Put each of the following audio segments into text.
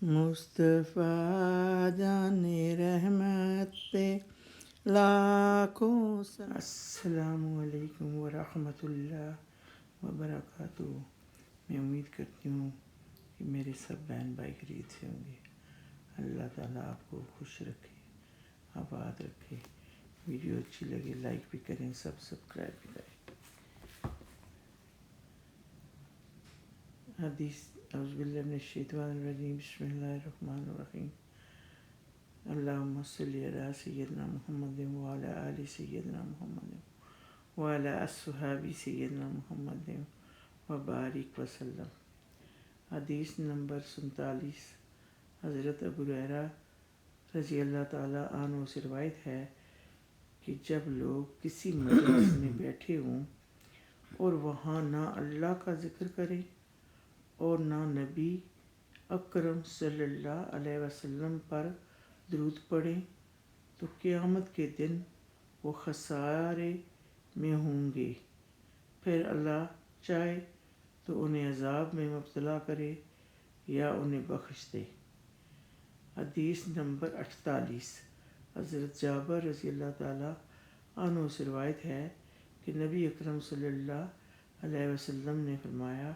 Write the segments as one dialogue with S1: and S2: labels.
S1: مصطفیٰ جان رحمت پہ لاکھوں السلام علیکم ورحمۃ اللہ وبرکاتہ۔ میں امید کرتی ہوں کہ میرے سب بہن بھائی خیریت سے ہوں گے۔ اللہ تعالیٰ آپ کو خوش رکھے، آباد رکھے۔ ویڈیو اچھی لگے لائک بھی کریں، سبسکرائب بھی کریں۔ حدیث اعوذ باللہ من الشیطان الرجیم، بسم اللہ الرحمن الرحیم۔ اللہم صلی علی سیدنا محمد وعلی آل سیدنا محمد وعلی اصحاب سیدنا محمد وبارک وسلم۔ حدیث نمبر 47۔ حضرت ابو ہریرہ رضی اللہ تعالیٰ عنہ سے روایت ہے کہ جب لوگ کسی مجلس میں بیٹھے ہوں اور وہاں نہ اللہ کا ذکر کریں اور نہ نبی اکرم صلی اللہ علیہ وسلم پر درود پڑھیں تو قیامت کے دن وہ خسارے میں ہوں گے۔ پھر اللہ چاہے تو انہیں عذاب میں مبتلا کرے یا انہیں بخش دے۔ حدیث نمبر 48۔ حضرت جابر رضی اللہ تعالیٰ عنہ سے روایت ہے کہ نبی اکرم صلی اللہ علیہ وسلم نے فرمایا،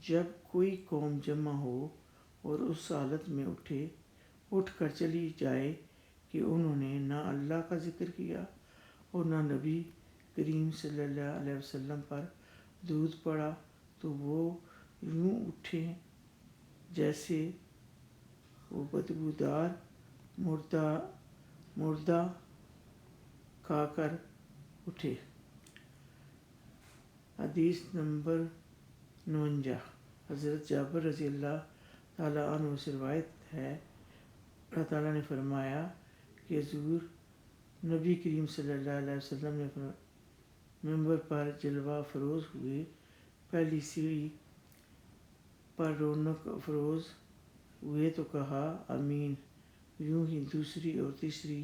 S1: جب کوئی قوم جمع ہو اور اس حالت میں اٹھ کر چلی جائے کہ انہوں نے نہ اللہ کا ذکر کیا اور نہ نبی کریم صلی اللہ علیہ وسلم پر درود پڑھا تو وہ یوں اٹھیں جیسے وہ بدبودار مردہ کھا کر اٹھے۔ حدیث نمبر 49۔ حضرت جابر رضی اللہ تعالیٰ عنہ سے روایت ہے، اللہ تعالیٰ نے فرمایا کہ حضور نبی کریم صلی اللہ علیہ وسلم نے منبر پر جلوہ افروز ہوئے، پہلی سیڑھی پر رونق افروز ہوئے تو کہا آمین، یوں ہی دوسری اور تیسری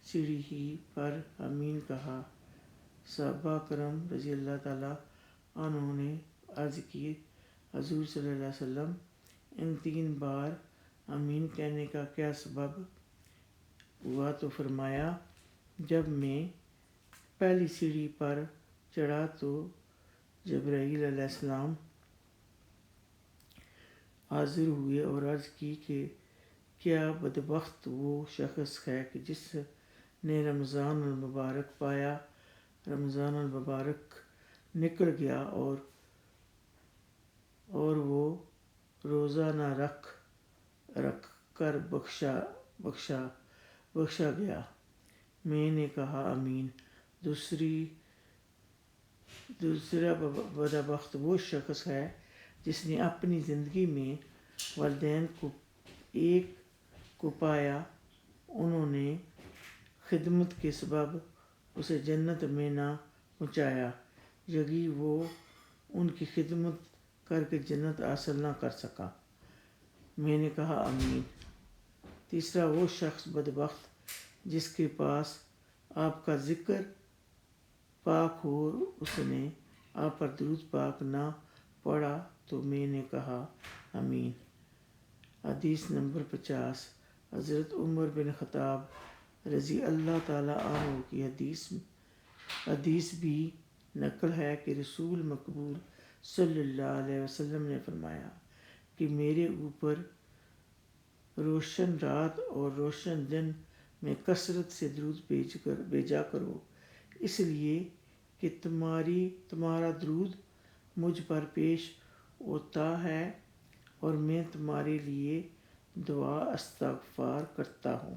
S1: سیڑھی ہی پر آمین کہا۔ صحابہ کرام رضی اللہ تعالیٰ عنہ نے عرض کی، حضور صلی اللہ علیہ وسلم ان 3 بار آمین کہنے کا کیا سبب ہوا؟ تو فرمایا، جب میں پہلی سیڑھی پر چڑھا تو جبرائیل علیہ السلام حاضر ہوئے اور عرض کی کہ کیا بدبخت وہ شخص ہے کہ جس نے رمضان المبارک پایا، رمضان المبارک نکل گیا اور وہ روزہ نہ رکھ کر بخشا گیا۔ میں نے کہا آمین۔ دوسرا بدبخت وہ شخص ہے جس نے اپنی زندگی میں والدین ایک کو پایا، انہوں نے خدمت کے سبب اسے جنت میں نہ پہنچایا، یگی وہ ان کی خدمت کر کے جنت حاصل نہ کر سکا۔ میں نے کہا آمین۔ تیسرا وہ شخص بدبخت جس کے پاس آپ کا ذکر پاک ہو اور اس نے آپ پر درود پاک نہ پڑھا تو میں نے کہا آمین۔ حدیث نمبر 50۔ حضرت عمر بن خطاب رضی اللہ تعالیٰ عنہ کی حدیث بھی نقل ہے کہ رسول مقبول صلی اللہ علیہ وسلم نے فرمایا کہ میرے اوپر روشن رات اور روشن دن میں کثرت سے درود بھیجا کرو، اس لیے کہ تمہارا درود مجھ پر پیش ہوتا ہے اور میں تمہارے لیے دعا استغفار کرتا ہوں۔